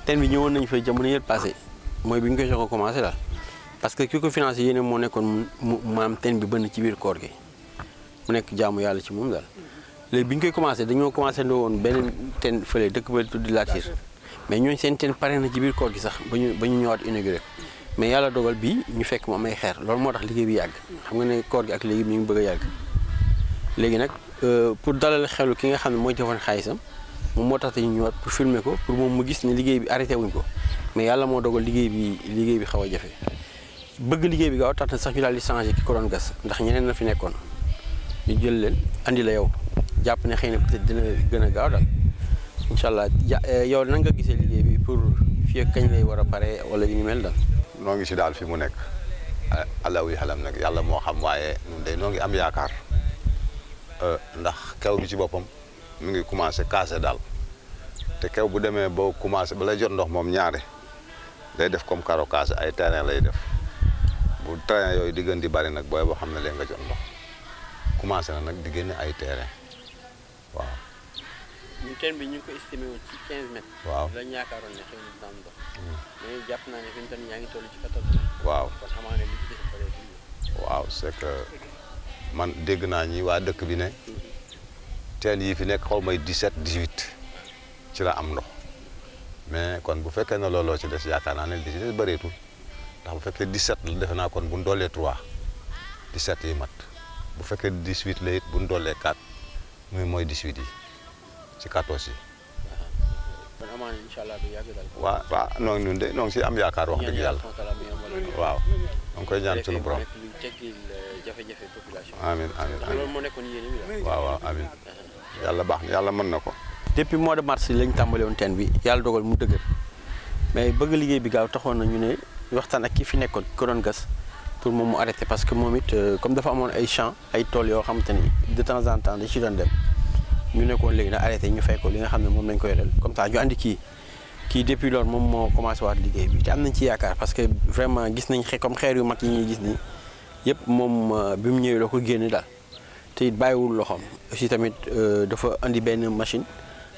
teen bi ñëwoon nañu fa jamono yëpp passé mooy bi ñu koy soog a commencé daal parce que ki ko financé yéene moo nekkoon maam teen bi bënn ci biir koor gi mu nekk jaamu yàlla ci moom daal léegi bi ñu koy commencé dañoo commencé ndoo woon beneen teen fële dëkk ba tudd Latir mais ñooñu seen teen pare na ci biir koor gi sax ba ñu ñëwaat inauguré mais yàlla dogal bii ñu fekk mu am ay xeer loolu moo tax liggéey bi yàgg xam nga ne koor gi ak léegi mi ngi bëgg a yàgg léegi nag pour dalal xelu ki nga xam ne mooy defoon xaalisam moom moo tax ñu ñëwaat pour filmer ko pour moom mu gis ne liggéey bi arrêté wuñ ko mais yàlla moo dogal liggéey bi xaw a jafe bëgg liggéey bi gaaw tax na sax ñu daal di changé ki ko doon gas ndax ñeneen na fi nekkoon ñu jël leen andi la yow jàpp ne xëy na peut-être dina gën a gaaw daal incha allah yow nan nga gisee liggéey bi pour fii ak kañ lay war a pare wala yu ni mel daal. noo ngi si daal fi mu nekk alawi xalam nag yàlla moo xam waaye ñun de noo ngi am yaakaar ndax kew bi ci boppam mu ngi commencé kaase daal te kew bu demee ba commencé ba lay jot ndox moom ñaare day def comme karo kaase ay terrain lay def bu terrain yooyu di gën di bari nag booy boo xam ne léegi nga jot ndox commencé na nag di génne ay terrain waaw. ñun teen bi ñu ngi ko estimé woon ci 15 mètres. waaw dañu yaakaaroon ne xëy na dina am ndox. mais jàpp naa ne fi mu toll nii yaa ngi toll ci 14 mètres. waaw kon amaana li ci des bëreetul. waaw c'est que man dégg naa ñi waa dëkk bi ne teen yi fi nekk xaw may 17 18 ci la am ndox mais kon bu fekkee ne looloo ci des yaakaar naa ne li ci des bëreetul ndax bu fekkee 17 la defe naa kon bu ñu doolee 3 17 yi mat bu fekkee 18 la it bu ñu doolee 4 mooy 18 yi. ci 14 yi. kon amaana incha allah du yàgg daal. waaw non ñun de noo ngi si am yaakaar wax dëgg yàlla. waaw. da nga koy ñaan suñu borom. luy teggil jafe-jafe population. amiin amiin amiin loolu moo nekkoon yéen a waaw waaw amiin. yàlla baax na yàlla mën na ko. depuis mois de mars lañ tàmbale woon teen bi yàlla dogal mu dëgër mais bëgg liggéey bi gaaw taxoon na ñu ne waxtaan ak ki fi nekkoon ko doon gas pour moom mu arrêté parce que moom it comme dafa amoon ay champs ay tool yoo xamante ni de temps en temps da ci doon dem. ñu nekkoon léegi nag arrêté ñu fay ko li nga xam ne moom lañ koy yoreel comme ça ñu andi kii depuis loolu moom moo commencé waat liggéey bi te am nañ ci yaakaar parce que vraiment gis nañ comme xeer yu mag yi ñuy gis nii yëpp moom bi mu ñëwee la ko génne daal te it bàyyiwul loxoom aussi tamit dafa andi benn machine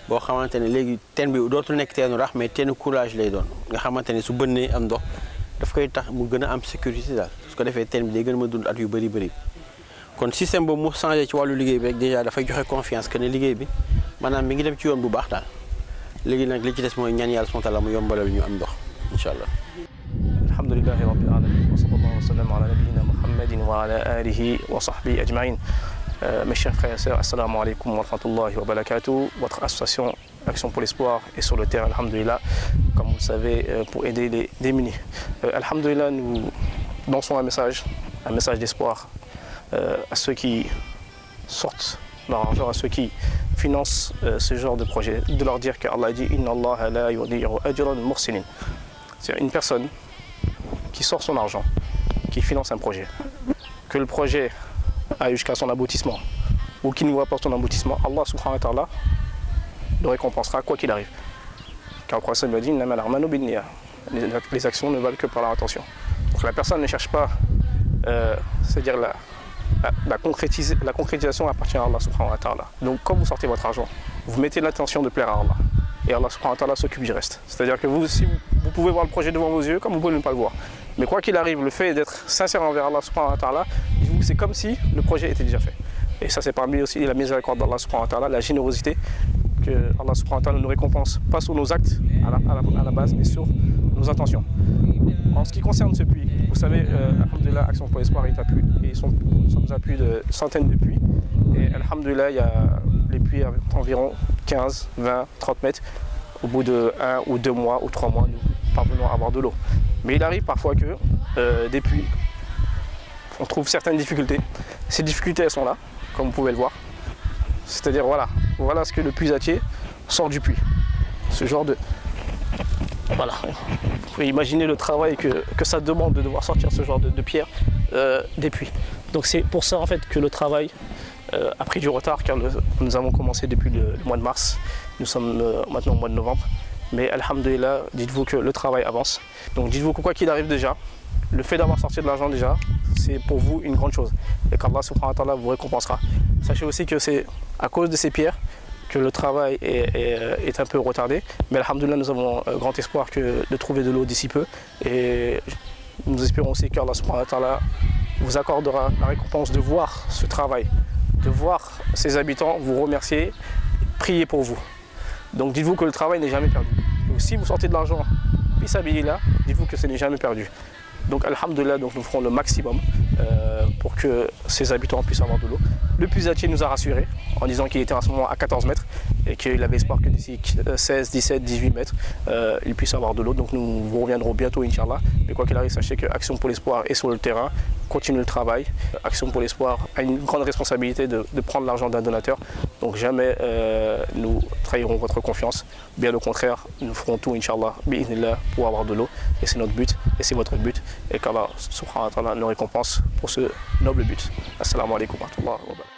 boo xamante ne léegi teen bi dootul nekk teenu rax mais teenu courage lay doon nga xamante ne su bënnee am ndox daf koy tax mu gën a am sécurité daal su ko defee teen bi day gën a mën a dund at yu bëri kon système boobu mu changé ci wàllu liggéey bi rek déjà dafay joxe confiance que ne liggéey bi maanaam mi ngi dem ci yoon bu baax daal léegi nag li ci des mooy ñaan yàlla subhaanahu wa taala mu yombalal ñu am ndox incha allah. alhamdulillahi rabbil alamin wa sallallahu wa sallam ala nabiyyina muhammadin wa ala alihi wa sahbihi ajma'in. Mes chers frères et sœurs, assalamu alaikum wa rahmatullahi wa barakatuh. Votre association Action pour l'espoir est sur le terrain, alhamdulillah, comme vous le savez, pour aider les démunis. Alhamdulillah, nous lançons un message d'espoir à ceux qui sortent leur argent, à ceux qui financent ce genre de projet, de leur dire qu'Allah dit Inna Allah la yudi'u ajran muhsinin. C'est une personne qui sort son argent, qui finance un projet, que le projet aille jusqu'à son aboutissement ou qui ne voit pas son aboutissement, Allah subhanahu wa ta'ala le récompensera quoi qu'il arrive. Car le prophète me dit Innamal a'malu binniyat. Les actions ne valent que par leur intention. Donc la personne ne cherche pas, c'est-à-dire la concrétisation appartient à Allah subhanahu wa ta'ala. Donc quand vous sortez votre argent, vous mettez l'intention de plaire à Allah. Et Allah subhanahu wa ta'ala s'occupe du reste. C'est-à-dire que vous pouvez voir le projet devant vos yeux comme vous pouvez ne pas le voir. Mais quoi qu'il arrive, le fait d'être sincère envers Allah subhanahu wa ta'ala, c'est comme si le projet était déjà fait. Et ça c'est parmi aussi la miséricorde d'Allah subhanahu wa ta'ala, la générosité que Allah subhanahu wa ta'ala nous récompense, pas sur nos actes à la base, mais sur nos intentions. En ce qui concerne ce puits, vous savez, alhamdoulilah, Action pour l'espoir est à puits, et nous sommes à puits de centaines de puits. Et alhamdoulilah, il y a les puits à environ 15, 20, 30 mètres. Au bout de 1 ou 2 mois ou 3 mois, nous parvenons à avoir de l'eau. Mais il arrive parfois que des puits, on trouve certaines difficultés. Ces difficultés, elles sont là, comme vous pouvez le voir. C'est-à-dire, voilà ce que le puisatier sort du puits. Ce genre de... Voilà. Vous pouvez imaginer le travail que ça demande de devoir sortir ce genre de pierre des puits. Donc c'est pour ça en fait que le travail a pris du retard, car nous avons commencé depuis le mois de mars. Nous sommes maintenant au mois de novembre. Mais alhamdoulilah, dites-vous que le travail avance. Donc dites-vous que quoi qu'il arrive déjà, le fait d'avoir sorti de l'argent déjà, c'est pour vous une grande chose. Et qu'Allah subhanahu wa ta'ala vous récompensera. Sachez aussi que c'est à cause de ces pierres que le travail est un peu retardé. Mais alhamdoulilah, nous avons grand espoir de trouver de l'eau d'ici peu. Et nous espérons aussi qu'Allah subhanahu wa ta'ala vous accordera la récompense de voir ce travail, de voir ses habitants vous remercier, prier pour vous. Donc dites-vous que le travail n'est jamais perdu. Donc, si vous sortez de l'argent, fisabilillah, dites-vous que ce n'est jamais perdu. Donc alhamdoulilah, donc nous ferons le maximum pour que ces habitants puissent avoir de l'eau. Le puisatier nous a rassurés en disant qu'il était en ce moment à 14 mètres et qu'il avait espoir que d'ici 16, 17, 18 mètres, il puisse avoir de l'eau. Donc nous vous reviendrons bientôt, Inch'Allah. Mais quoi qu'il arrive, sachez que Action pour l'Espoir est sur le terrain, continue le travail. Action pour l'Espoir a une grande responsabilité de prendre l'argent d'un donateur. Donc jamais nous trahirons votre confiance. Bien au contraire, nous ferons tout, Inch'Allah, bi'idhnillah, pour avoir de l'eau. Et c'est notre but, et c'est votre but. Et qu'Allah subhanahu wa ta'ala nous récompense pour ce noble but. Assalamu alaikum wa rahmatullahi wa barakatuh.